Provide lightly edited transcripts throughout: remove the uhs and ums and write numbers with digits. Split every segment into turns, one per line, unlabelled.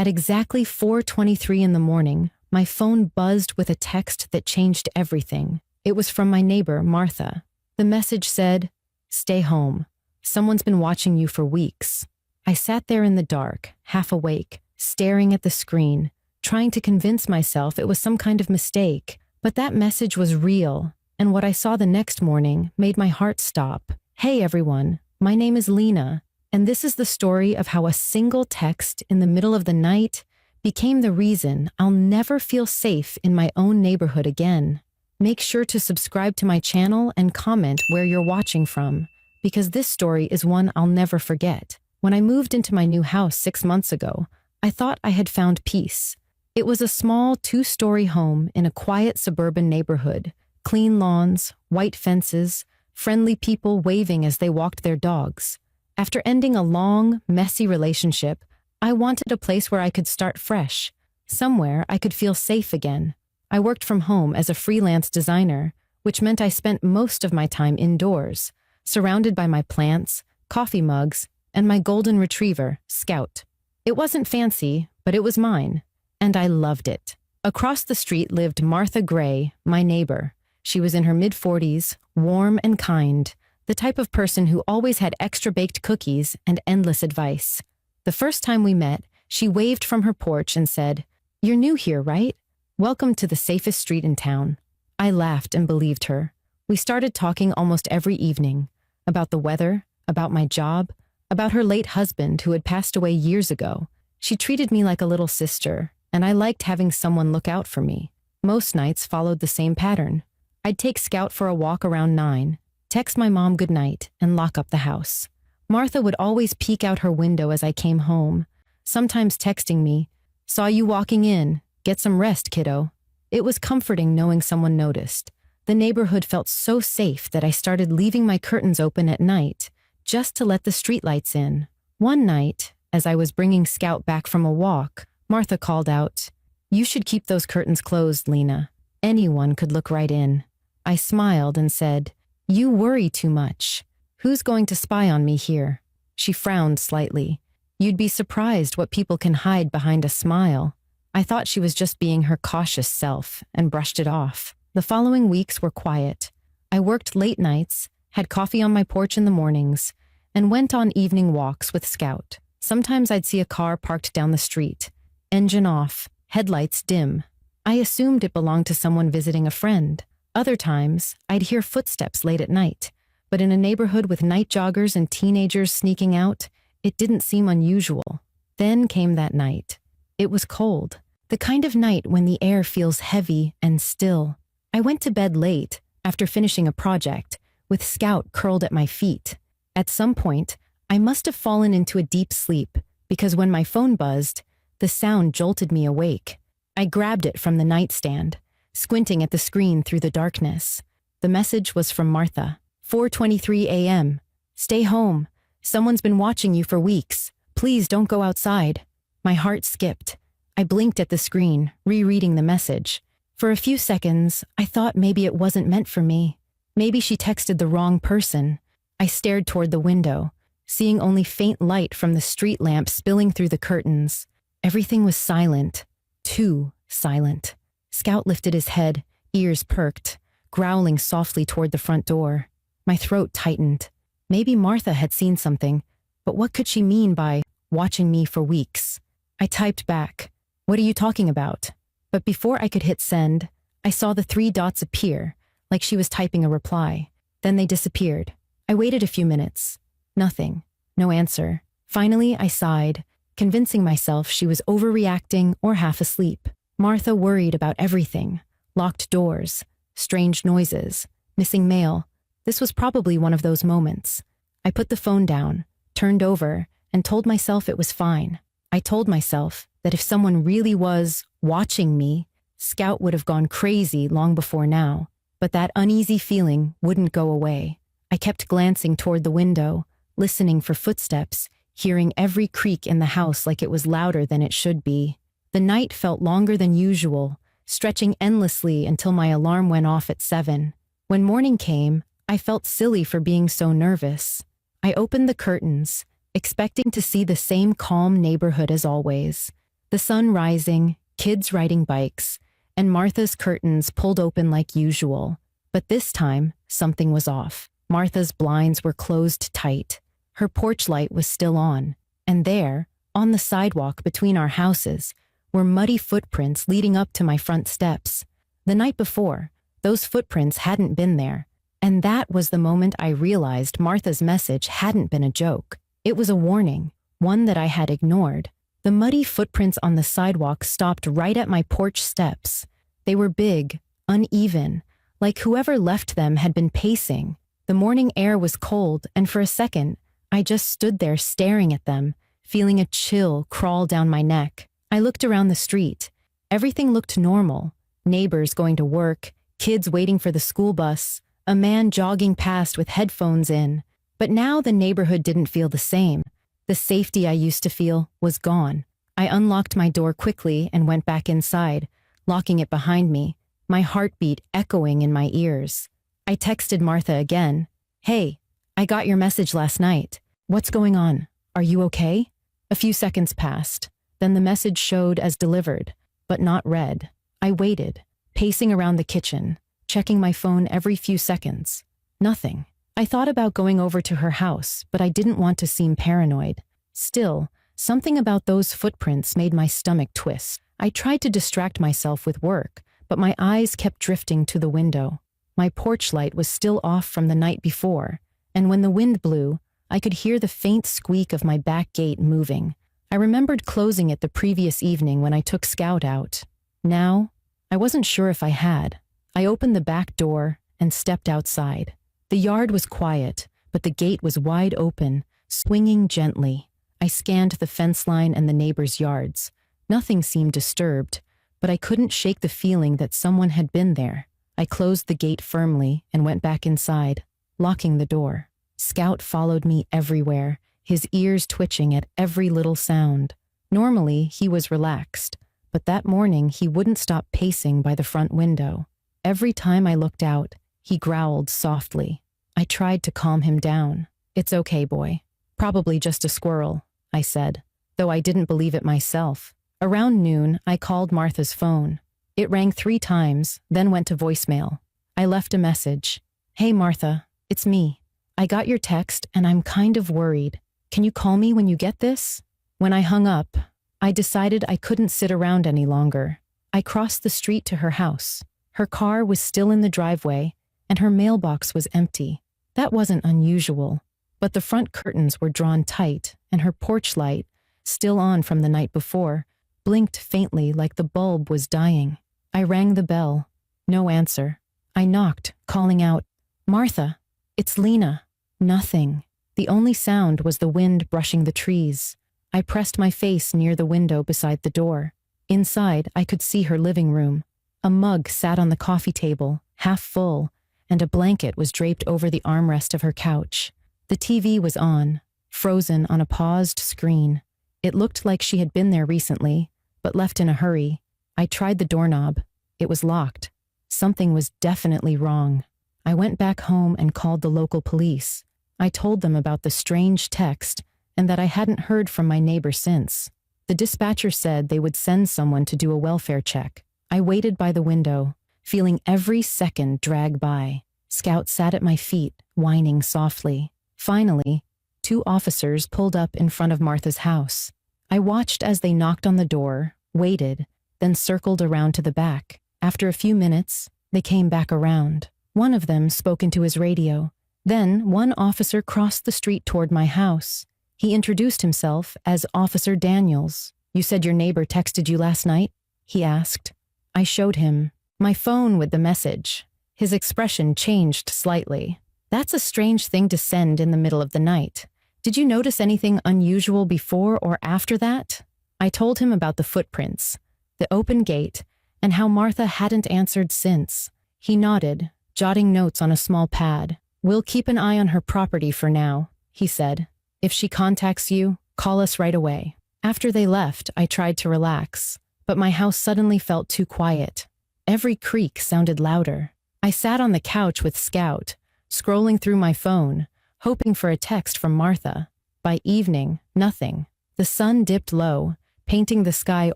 At exactly 4:23 in the morning, my phone buzzed with a text that changed everything. It was from my neighbor, Martha. The message said, "Stay home. Someone's been watching you for weeks." I sat there in the dark, half awake, staring at the screen, trying to convince myself it was some kind of mistake. But that message was real, and what I saw the next morning made my heart stop. Hey everyone, my name is Lena, and this is the story of how a single text in the middle of the night became the reason I'll never feel safe in my own neighborhood again. Make sure to subscribe to my channel and comment where you're watching from, because this story is one I'll never forget. When I moved into my new house 6 months ago, I thought I had found peace. It was a small 2-story home in a quiet suburban neighborhood, clean lawns, white fences, friendly people waving as they walked their dogs. After ending a long, messy relationship, I wanted a place where I could start fresh, somewhere I could feel safe again. I worked from home as a freelance designer, which meant I spent most of my time indoors, surrounded by my plants, coffee mugs, and my golden retriever, Scout. It wasn't fancy, but it was mine, and I loved it. Across the street lived Martha Gray, my neighbor. She was in her mid-40s, warm and kind, the type of person who always had extra-baked cookies and endless advice. The first time we met, she waved from her porch and said, "You're new here, right? Welcome to the safest street in town." I laughed and believed her. We started talking almost every evening, about the weather, about my job, about her late husband who had passed away years ago. She treated me like a little sister, and I liked having someone look out for me. Most nights followed the same pattern. I'd take Scout for a walk around 9, text my mom goodnight, and lock up the house. Martha would always peek out her window as I came home, sometimes texting me, "Saw you walking in. Get some rest, kiddo." It was comforting knowing someone noticed. The neighborhood felt so safe that I started leaving my curtains open at night, just to let the streetlights in. One night, as I was bringing Scout back from a walk, Martha called out, "You should keep those curtains closed, Lena. Anyone could look right in." I smiled and said, "You worry too much. Who's going to spy on me here?" She frowned slightly. "You'd be surprised what people can hide behind a smile." I thought she was just being her cautious self and brushed it off. The following weeks were quiet. I worked late nights, had coffee on my porch in the mornings, and went on evening walks with Scout. Sometimes I'd see a car parked down the street, engine off, headlights dim. I assumed it belonged to someone visiting a friend. Other times, I'd hear footsteps late at night, but in a neighborhood with night joggers and teenagers sneaking out, it didn't seem unusual. Then came that night. It was cold, the kind of night when the air feels heavy and still. I went to bed late, after finishing a project, with Scout curled at my feet. At some point, I must have fallen into a deep sleep, because when my phone buzzed, the sound jolted me awake. I grabbed it from the nightstand, squinting at the screen through the darkness. The message was from Martha. 4:23 a.m. "Stay home. Someone's been watching you for weeks. Please don't go outside." My heart skipped. I blinked at the screen, rereading the message. For a few seconds, I thought maybe it wasn't meant for me. Maybe she texted the wrong person. I stared toward the window, seeing only faint light from the street lamp spilling through the curtains. Everything was silent. Too silent. Scout lifted his head, ears perked, growling softly toward the front door. My throat tightened. Maybe Martha had seen something, but what could she mean by watching me for weeks? I typed back, "What are you talking about?" But before I could hit send, I saw the 3 dots appear, like she was typing a reply. Then they disappeared. I waited a few minutes. Nothing. No answer. Finally, I sighed, convincing myself she was overreacting or half asleep. Martha worried about everything. Locked doors, strange noises, missing mail. This was probably one of those moments. I put the phone down, turned over, and told myself it was fine. I told myself that if someone really was watching me, Scout would have gone crazy long before now. But that uneasy feeling wouldn't go away. I kept glancing toward the window, listening for footsteps, hearing every creak in the house like it was louder than it should be. The night felt longer than usual, stretching endlessly until my alarm went off at 7. When morning came, I felt silly for being so nervous. I opened the curtains, expecting to see the same calm neighborhood as always. The sun rising, kids riding bikes, and Martha's curtains pulled open like usual. But this time, something was off. Martha's blinds were closed tight. Her porch light was still on. And there, on the sidewalk between our houses, were muddy footprints leading up to my front steps. The night before, those footprints hadn't been there. And that was the moment I realized Martha's message hadn't been a joke. It was a warning, one that I had ignored. The muddy footprints on the sidewalk stopped right at my porch steps. They were big, uneven, like whoever left them had been pacing. The morning air was cold, and for a second, I just stood there staring at them, feeling a chill crawl down my neck. I looked around the street. Everything looked normal. Neighbors going to work, kids waiting for the school bus, a man jogging past with headphones in. But now the neighborhood didn't feel the same. The safety I used to feel was gone. I unlocked my door quickly and went back inside, locking it behind me, my heartbeat echoing in my ears. I texted Martha again. "Hey, I got your message last night. What's going on? Are you okay?" A few seconds passed. Then the message showed as delivered, but not read. I waited, pacing around the kitchen, checking my phone every few seconds. Nothing. I thought about going over to her house, but I didn't want to seem paranoid. Still, something about those footprints made my stomach twist. I tried to distract myself with work, but my eyes kept drifting to the window. My porch light was still off from the night before, and when the wind blew, I could hear the faint squeak of my back gate moving. I remembered closing it the previous evening when I took Scout out. Now, I wasn't sure if I had. I opened the back door and stepped outside. The yard was quiet, but the gate was wide open, swinging gently. I scanned the fence line and the neighbors' yards. Nothing seemed disturbed, but I couldn't shake the feeling that someone had been there. I closed the gate firmly and went back inside, locking the door. Scout followed me everywhere, his ears twitching at every little sound. Normally, he was relaxed, but that morning he wouldn't stop pacing by the front window. Every time I looked out, he growled softly. I tried to calm him down. "It's okay, boy. Probably just a squirrel," I said, though I didn't believe it myself. Around noon, I called Martha's phone. It rang 3 times, then went to voicemail. I left a message. "Hey, Martha, it's me. I got your text and I'm kind of worried. Can you call me when you get this?" When I hung up, I decided I couldn't sit around any longer. I crossed the street to her house. Her car was still in the driveway, and her mailbox was empty. That wasn't unusual, but the front curtains were drawn tight, and her porch light, still on from the night before, blinked faintly like the bulb was dying. I rang the bell. No answer. I knocked, calling out, "Martha, it's Lena." Nothing. The only sound was the wind brushing the trees. I pressed my face near the window beside the door. Inside, I could see her living room. A mug sat on the coffee table, half full, and a blanket was draped over the armrest of her couch. The TV was on, frozen on a paused screen. It looked like she had been there recently, but left in a hurry. I tried the doorknob. It was locked. Something was definitely wrong. I went back home and called the local police. I told them about the strange text and that I hadn't heard from my neighbor since. The dispatcher said they would send someone to do a welfare check. I waited by the window, feeling every second drag by. Scout sat at my feet, whining softly. Finally, 2 officers pulled up in front of Martha's house. I watched as they knocked on the door, waited, then circled around to the back. After a few minutes, they came back around. One of them spoke into his radio. Then one officer crossed the street toward my house. He introduced himself as Officer Daniels. "You said your neighbor texted you last night?" he asked. I showed him my phone with the message. His expression changed slightly. "That's a strange thing to send in the middle of the night. Did you notice anything unusual before or after that?" I told him about the footprints, the open gate, and how Martha hadn't answered since. He nodded, jotting notes on a small pad. "We'll keep an eye on her property for now," he said. "If she contacts you, call us right away." After they left, I tried to relax, but my house suddenly felt too quiet. Every creak sounded louder. I sat on the couch with Scout, scrolling through my phone, hoping for a text from Martha. By evening, nothing. The sun dipped low, painting the sky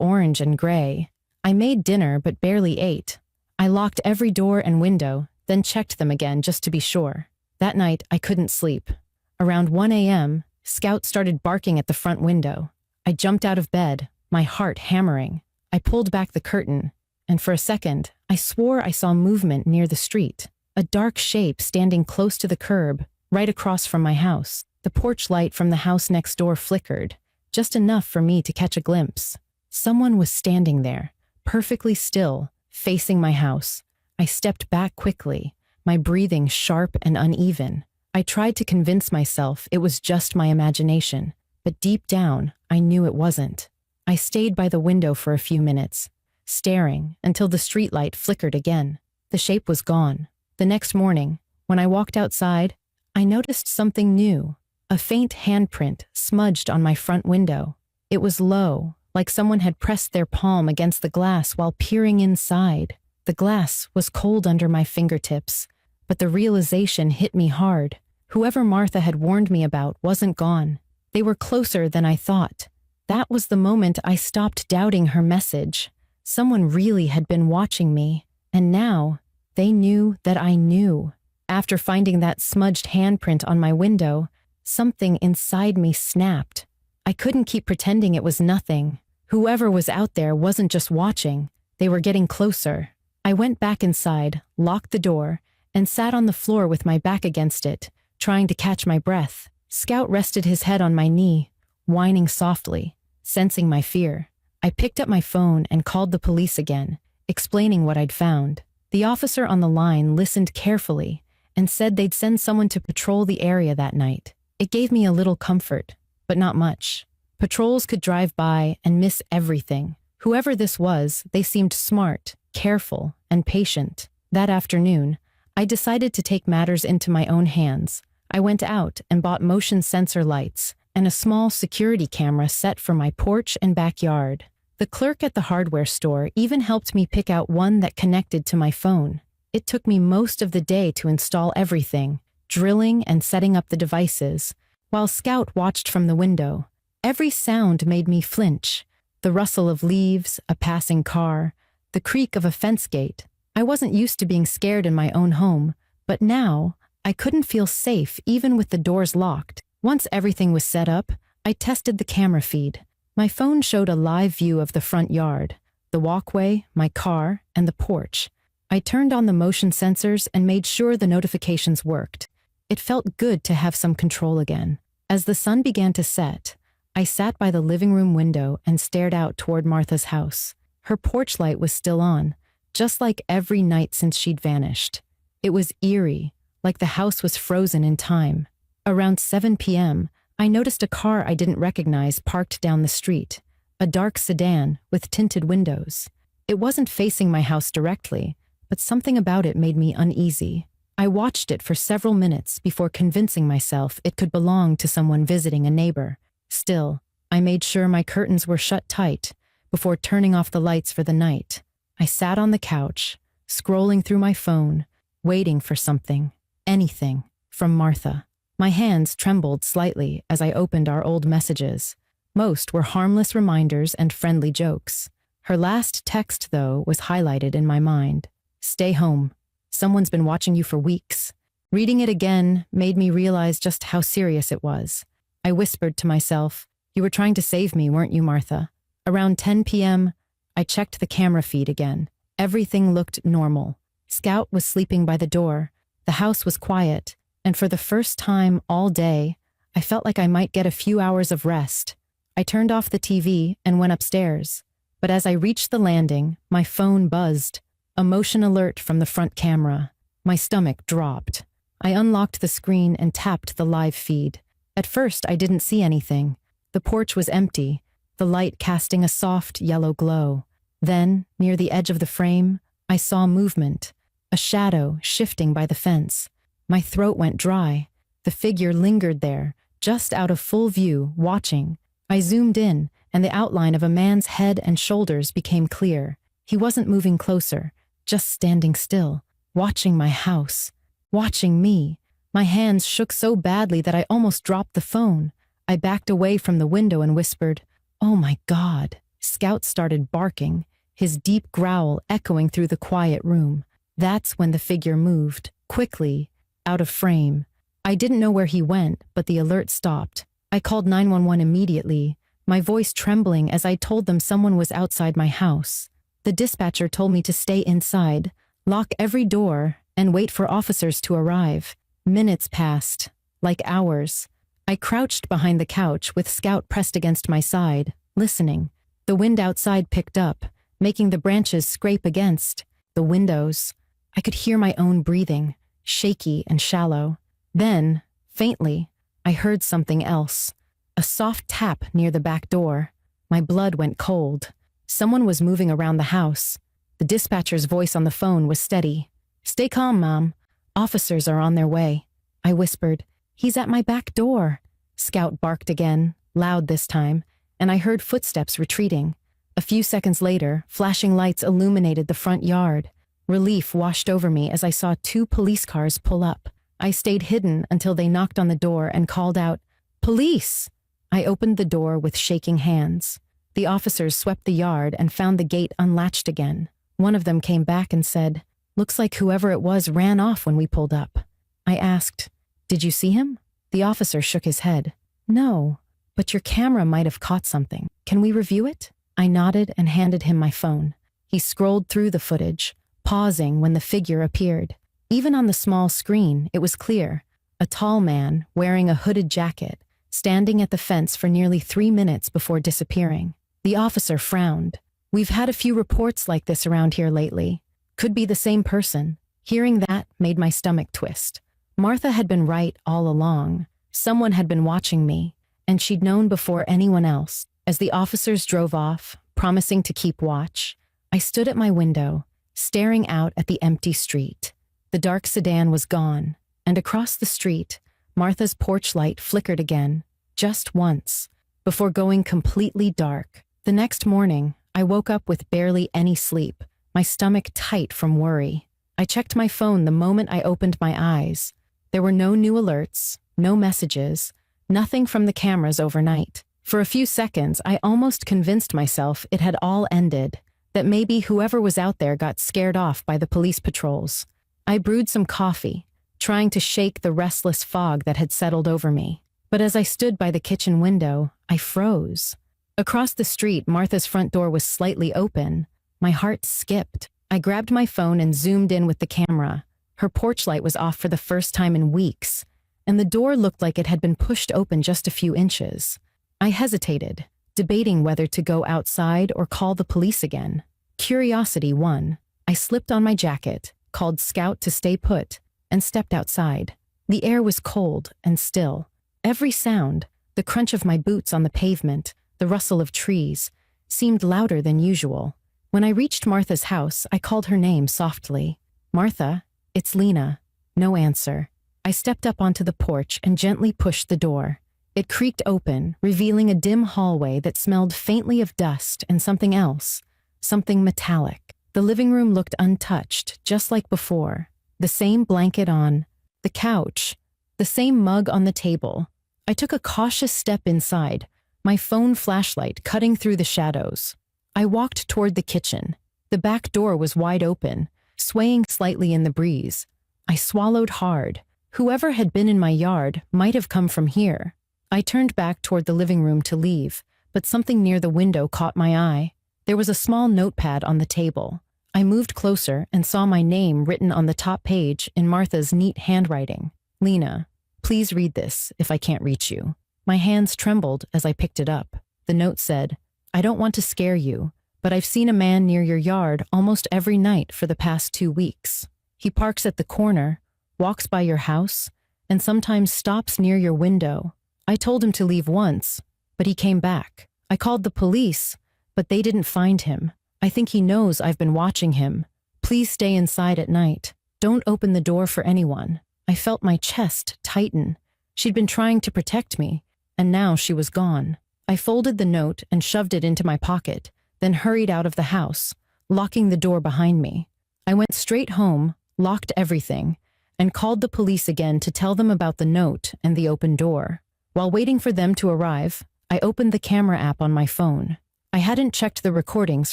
orange and gray. I made dinner but barely ate. I locked every door and window, then checked them again just to be sure. That night, I couldn't sleep. Around 1 a.m., Scout started barking at the front window. I jumped out of bed, my heart hammering. I pulled back the curtain, and for a second, I swore I saw movement near the street. A dark shape standing close to the curb, right across from my house. The porch light from the house next door flickered, just enough for me to catch a glimpse. Someone was standing there, perfectly still, facing my house. I stepped back quickly, my breathing sharp and uneven. I tried to convince myself it was just my imagination, but deep down, I knew it wasn't. I stayed by the window for a few minutes, staring until the streetlight flickered again. The shape was gone. The next morning, when I walked outside, I noticed something new. A faint handprint smudged on my front window. It was low, like someone had pressed their palm against the glass while peering inside. The glass was cold under my fingertips, but the realization hit me hard. Whoever Martha had warned me about wasn't gone. They were closer than I thought. That was the moment I stopped doubting her message. Someone really had been watching me, and now they knew that I knew. After finding that smudged handprint on my window, something inside me snapped. I couldn't keep pretending it was nothing. Whoever was out there wasn't just watching, they were getting closer. I went back inside, locked the door, and sat on the floor with my back against it, trying to catch my breath. Scout rested his head on my knee, whining softly, sensing my fear. I picked up my phone and called the police again, explaining what I'd found. The officer on the line listened carefully and said they'd send someone to patrol the area that night. It gave me a little comfort, but not much. Patrols could drive by and miss everything. Whoever this was, they seemed smart, careful, and patient. That afternoon, I decided to take matters into my own hands. I went out and bought motion sensor lights and a small security camera set for my porch and backyard. The clerk at the hardware store even helped me pick out one that connected to my phone. It took me most of the day to install everything, drilling and setting up the devices, while Scout watched from the window. Every sound made me flinch. The rustle of leaves, a passing car, the creak of a fence gate. I wasn't used to being scared in my own home, but now I couldn't feel safe even with the doors locked. Once everything was set up, I tested the camera feed. My phone showed a live view of the front yard, the walkway, my car, and the porch. I turned on the motion sensors and made sure the notifications worked. It felt good to have some control again. As the sun began to set, I sat by the living room window and stared out toward Martha's house. Her porch light was still on, just like every night since she'd vanished. It was eerie, like the house was frozen in time. Around 7 p.m., I noticed a car I didn't recognize parked down the street, a dark sedan with tinted windows. It wasn't facing my house directly, but something about it made me uneasy. I watched it for several minutes before convincing myself it could belong to someone visiting a neighbor. Still, I made sure my curtains were shut tight before turning off the lights for the night. I sat on the couch, scrolling through my phone, waiting for something, anything, from Martha. My hands trembled slightly as I opened our old messages. Most were harmless reminders and friendly jokes. Her last text, though, was highlighted in my mind. "Stay home. Someone's been watching you for weeks." Reading it again made me realize just how serious it was. I whispered to myself, "You were trying to save me, weren't you, Martha?" Around 10 p.m., I checked the camera feed again. Everything looked normal. Scout was sleeping by the door. The house was quiet, and for the first time all day, I felt like I might get a few hours of rest. I turned off the TV and went upstairs. But as I reached the landing, my phone buzzed. A motion alert from the front camera. My stomach dropped. I unlocked the screen and tapped the live feed. At first, I didn't see anything. The porch was empty, the light casting a soft yellow glow. Then, near the edge of the frame, I saw movement, a shadow shifting by the fence. My throat went dry. The figure lingered there, just out of full view, watching. I zoomed in, and the outline of a man's head and shoulders became clear. He wasn't moving closer, just standing still, watching my house, watching me. My hands shook so badly that I almost dropped the phone. I backed away from the window and whispered, "Oh my God." Scout started barking, his deep growl echoing through the quiet room. That's when the figure moved, quickly, out of frame. I didn't know where he went, but the alert stopped. I called 911 immediately, my voice trembling as I told them someone was outside my house. The dispatcher told me to stay inside, lock every door, and wait for officers to arrive. Minutes passed, like hours. I crouched behind the couch with Scout pressed against my side, listening. The wind outside picked up, making the branches scrape against the windows. I could hear my own breathing, shaky and shallow. Then, faintly, I heard something else. A soft tap near the back door. My blood went cold. Someone was moving around the house. The dispatcher's voice on the phone was steady. "Stay calm, Mom. Officers are on their way." I whispered, "He's at my back door." Scout barked again, loud this time, and I heard footsteps retreating. A few seconds later, flashing lights illuminated the front yard. Relief washed over me as I saw 2 police cars pull up. I stayed hidden until they knocked on the door and called out, "Police!" I opened the door with shaking hands. The officers swept the yard and found the gate unlatched again. One of them came back and said, "Looks like whoever it was ran off when we pulled up." I asked, "Did you see him?" The officer shook his head. "No, but your camera might have caught something. Can we review it?" I nodded and handed him my phone. He scrolled through the footage, pausing when the figure appeared. Even on the small screen, it was clear. A tall man, wearing a hooded jacket, standing at the fence for nearly 3 minutes before disappearing. The officer frowned. "We've had a few reports like this around here lately. Could be the same person." Hearing that made my stomach twist. Martha had been right all along. Someone had been watching me, and she'd known before anyone else. As the officers drove off, promising to keep watch, I stood at my window, staring out at the empty street. The dark sedan was gone, and across the street, Martha's porch light flickered again, just once, before going completely dark. The next morning, I woke up with barely any sleep, my stomach tight from worry. I checked my phone the moment I opened my eyes. There were no new alerts, no messages, nothing from the cameras overnight. For a few seconds, I almost convinced myself it had all ended, that maybe whoever was out there got scared off by the police patrols. I brewed some coffee, trying to shake the restless fog that had settled over me. But as I stood by the kitchen window, I froze. Across the street, Martha's front door was slightly open. My heart skipped. I grabbed my phone and zoomed in with the camera. Her porch light was off for the first time in weeks, and the door looked like it had been pushed open just a few inches. I hesitated, debating whether to go outside or call the police again. Curiosity won. I slipped on my jacket, called Scout to stay put, and stepped outside. The air was cold and still. Every sound, the crunch of my boots on the pavement, the rustle of trees, seemed louder than usual. When I reached Martha's house, I called her name softly. "Martha, it's Lena." No answer. I stepped up onto the porch and gently pushed the door. It creaked open, revealing a dim hallway that smelled faintly of dust and something else, something metallic. The living room looked untouched, just like before. The same blanket on the couch, the same mug on the table. I took a cautious step inside, my phone flashlight cutting through the shadows. I walked toward the kitchen. The back door was wide open, swaying slightly in the breeze. I swallowed hard. Whoever had been in my yard might have come from here. I turned back toward the living room to leave, but something near the window caught my eye. There was a small notepad on the table. I moved closer and saw my name written on the top page in Martha's neat handwriting. "Lena, please read this if I can't reach you." My hands trembled as I picked it up. The note said, "I don't want to scare you, but I've seen a man near your yard almost every night for the past 2 weeks. He parks at the corner, walks by your house, and sometimes stops near your window. I told him to leave once, but he came back. I called the police, but they didn't find him. I think he knows I've been watching him. Please stay inside at night. Don't open the door for anyone." I felt my chest tighten. She'd been trying to protect me, and now she was gone. I folded the note and shoved it into my pocket, then hurried out of the house, locking the door behind me. I went straight home, locked everything, and called the police again to tell them about the note and the open door. While waiting for them to arrive, I opened the camera app on my phone. I hadn't checked the recordings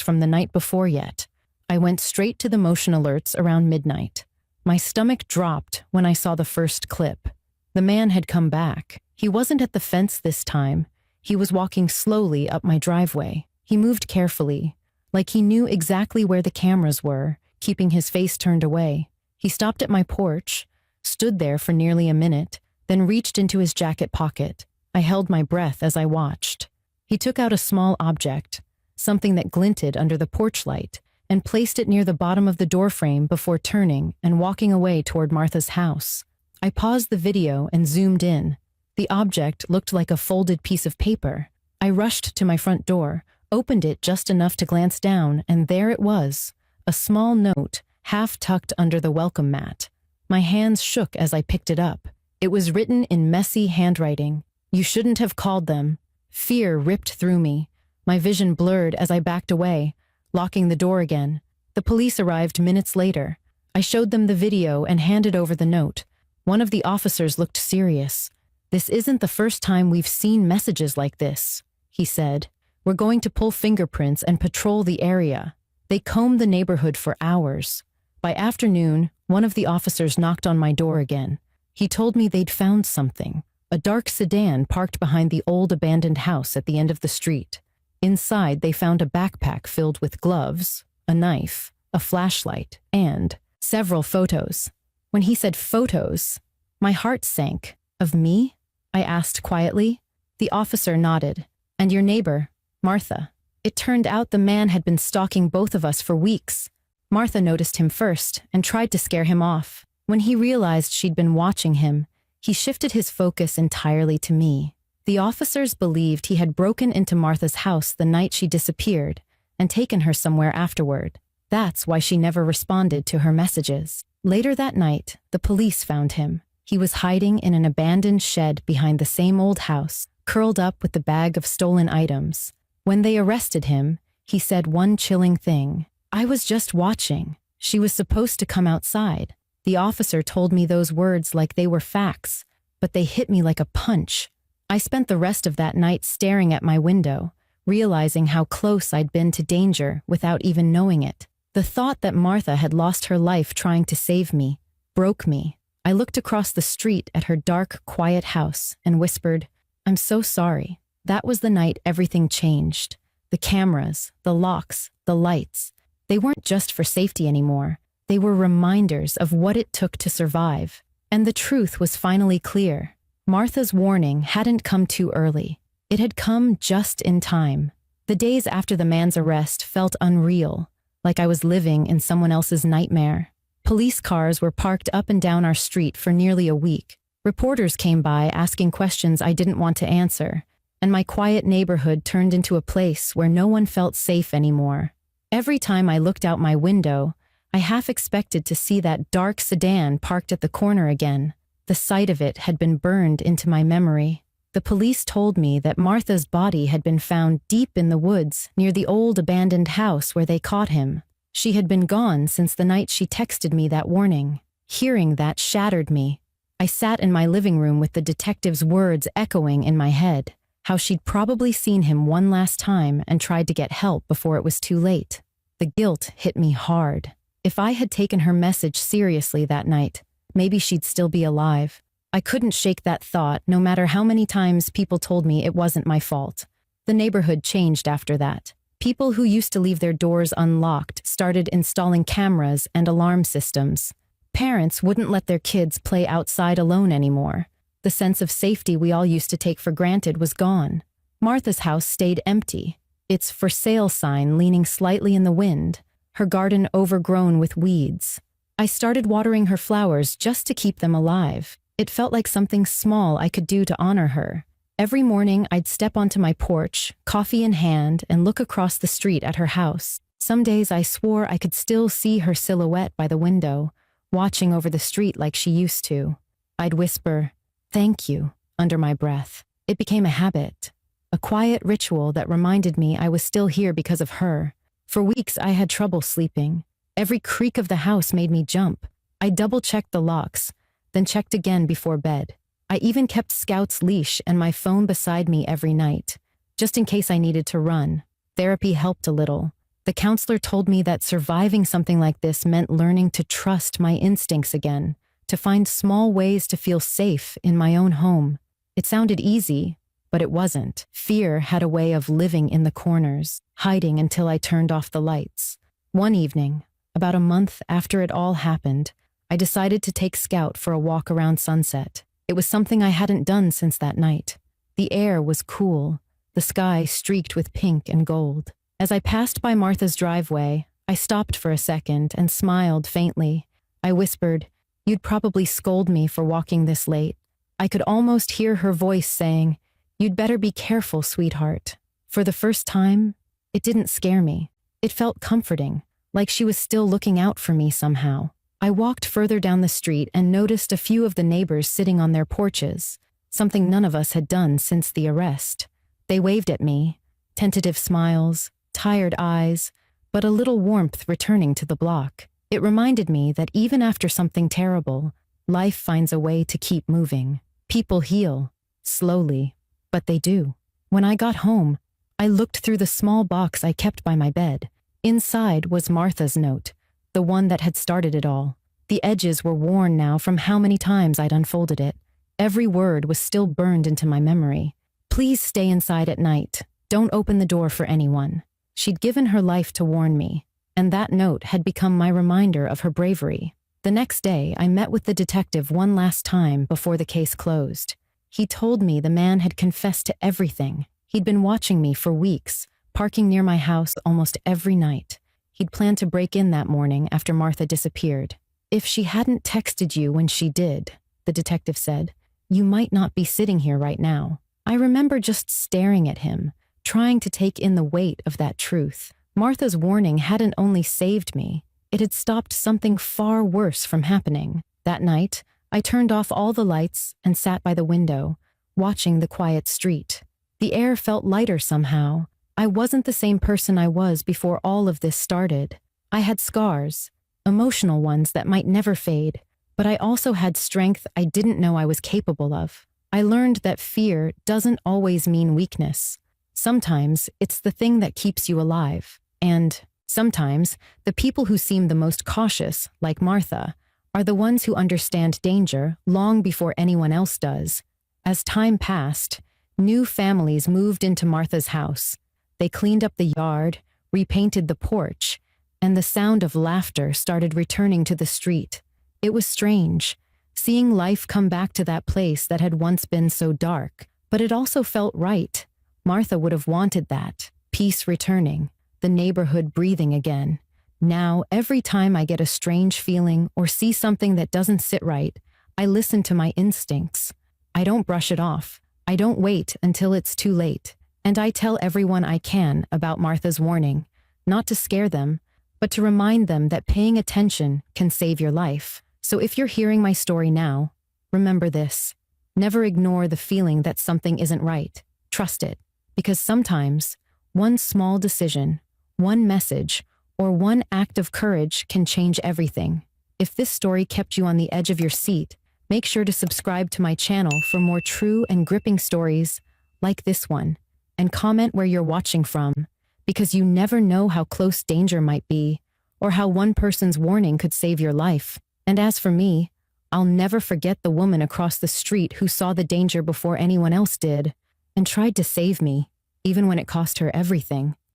from the night before yet. I went straight to the motion alerts around midnight. My stomach dropped when I saw the first clip. The man had come back. He wasn't at the fence this time. He was walking slowly up my driveway. He moved carefully, like he knew exactly where the cameras were, keeping his face turned away. He stopped at my porch, stood there for nearly a minute, then reached into his jacket pocket. I held my breath as I watched. He took out a small object, something that glinted under the porch light, and placed it near the bottom of the doorframe before turning and walking away toward Martha's house. I paused the video and zoomed in. The object looked like a folded piece of paper. I rushed to my front door, opened it just enough to glance down, and there it was, a small note, half tucked under the welcome mat. My hands shook as I picked it up. It was written in messy handwriting. "You shouldn't have called them." Fear ripped through me. My vision blurred as I backed away, locking the door again. The police arrived minutes later. I showed them the video and handed over the note. One of the officers looked serious. "This isn't the first time we've seen messages like this," he said. "We're going to pull fingerprints and patrol the area." They combed the neighborhood for hours. By afternoon, one of the officers knocked on my door again. He told me they'd found something, a dark sedan parked behind the old abandoned house at the end of the street. Inside, they found a backpack filled with gloves, a knife, a flashlight, and several photos. When he said photos, my heart sank. "Of me?" I asked quietly. The officer nodded. "And your neighbor, Martha." It turned out the man had been stalking both of us for weeks. Martha noticed him first and tried to scare him off. When he realized she'd been watching him, he shifted his focus entirely to me. The officers believed he had broken into Martha's house the night she disappeared and taken her somewhere afterward. That's why she never responded to her messages. Later that night, the police found him. He was hiding in an abandoned shed behind the same old house, curled up with the bag of stolen items. When they arrested him, he said one chilling thing. "I was just watching. She was supposed to come outside." The officer told me those words like they were facts, but they hit me like a punch. I spent the rest of that night staring at my window, realizing how close I'd been to danger without even knowing it. The thought that Martha had lost her life trying to save me broke me. I looked across the street at her dark, quiet house and whispered, "I'm so sorry." That was the night everything changed. The cameras, the locks, the lights. They weren't just for safety anymore. They were reminders of what it took to survive. And the truth was finally clear. Martha's warning hadn't come too early. It had come just in time. The days after the man's arrest felt unreal, like I was living in someone else's nightmare. Police cars were parked up and down our street for nearly a week. Reporters came by asking questions I didn't want to answer, and my quiet neighborhood turned into a place where no one felt safe anymore. Every time I looked out my window, I half expected to see that dark sedan parked at the corner again. The sight of it had been burned into my memory. The police told me that Martha's body had been found deep in the woods near the old abandoned house where they caught him. She had been gone since the night she texted me that warning. Hearing that shattered me. I sat in my living room with the detective's words echoing in my head, how she'd probably seen him one last time and tried to get help before it was too late. The guilt hit me hard. If I had taken her message seriously that night, maybe she'd still be alive. I couldn't shake that thought, no matter how many times people told me it wasn't my fault. The neighborhood changed after that. People who used to leave their doors unlocked started installing cameras and alarm systems. Parents wouldn't let their kids play outside alone anymore. The sense of safety we all used to take for granted was gone. Martha's house stayed empty, its "for sale" sign leaning slightly in the wind, her garden overgrown with weeds. I started watering her flowers just to keep them alive. It felt like something small I could do to honor her. Every morning I'd step onto my porch, coffee in hand, and look across the street at her house. Some days I swore I could still see her silhouette by the window, watching over the street like she used to. I'd whisper, "Thank you," under my breath. It became a habit, a quiet ritual that reminded me I was still here because of her. For weeks I had trouble sleeping. Every creak of the house made me jump. I double-checked the locks, then checked again before bed. I even kept Scout's leash and my phone beside me every night, just in case I needed to run. Therapy helped a little. The counselor told me that surviving something like this meant learning to trust my instincts again, to find small ways to feel safe in my own home. It sounded easy, but it wasn't. Fear had a way of living in the corners, hiding until I turned off the lights. One evening, about a month after it all happened, I decided to take Scout for a walk around sunset. It was something I hadn't done since that night. The air was cool, the sky streaked with pink and gold. As I passed by Martha's driveway, I stopped for a second and smiled faintly. I whispered, "You'd probably scold me for walking this late." I could almost hear her voice saying, "You'd better be careful, sweetheart." For the first time, it didn't scare me. It felt comforting, like she was still looking out for me somehow. I walked further down the street and noticed a few of the neighbors sitting on their porches, something none of us had done since the arrest. They waved at me, tentative smiles, tired eyes, but a little warmth returning to the block. It reminded me that even after something terrible, life finds a way to keep moving. People heal, slowly, but they do. When I got home, I looked through the small box I kept by my bed. Inside was Martha's note, the one that had started it all. The edges were worn now from how many times I'd unfolded it. Every word was still burned into my memory. "Please stay inside at night. Don't open the door for anyone." She'd given her life to warn me, and that note had become my reminder of her bravery. The next day, I met with the detective one last time before the case closed. He told me the man had confessed to everything. He'd been watching me for weeks, parking near my house almost every night. He'd planned to break in that morning after Martha disappeared. "If she hadn't texted you when she did," the detective said, "you might not be sitting here right now." I remember just staring at him, trying to take in the weight of that truth. Martha's warning hadn't only saved me, it had stopped something far worse from happening. That night, I turned off all the lights and sat by the window, watching the quiet street. The air felt lighter somehow. I wasn't the same person I was before all of this started. I had scars, emotional ones that might never fade, but I also had strength I didn't know I was capable of. I learned that fear doesn't always mean weakness. Sometimes it's the thing that keeps you alive. And sometimes the people who seem the most cautious, like Martha, are the ones who understand danger long before anyone else does. As time passed, new families moved into Martha's house. They cleaned up the yard, repainted the porch, and the sound of laughter started returning to the street. It was strange, seeing life come back to that place that had once been so dark, but it also felt right. Martha would have wanted that, peace returning, the neighborhood breathing again. Now, every time I get a strange feeling or see something that doesn't sit right, I listen to my instincts. I don't brush it off. I don't wait until it's too late. And I tell everyone I can about Martha's warning, not to scare them, but to remind them that paying attention can save your life. So if you're hearing my story now, remember this. Never ignore the feeling that something isn't right. Trust it. Because sometimes, one small decision, one message, or one act of courage can change everything. If this story kept you on the edge of your seat, make sure to subscribe to my channel for more true and gripping stories like this one, and comment where you're watching from, because you never know how close danger might be, or how one person's warning could save your life. And as for me, I'll never forget the woman across the street who saw the danger before anyone else did, and tried to save me, even when it cost her everything.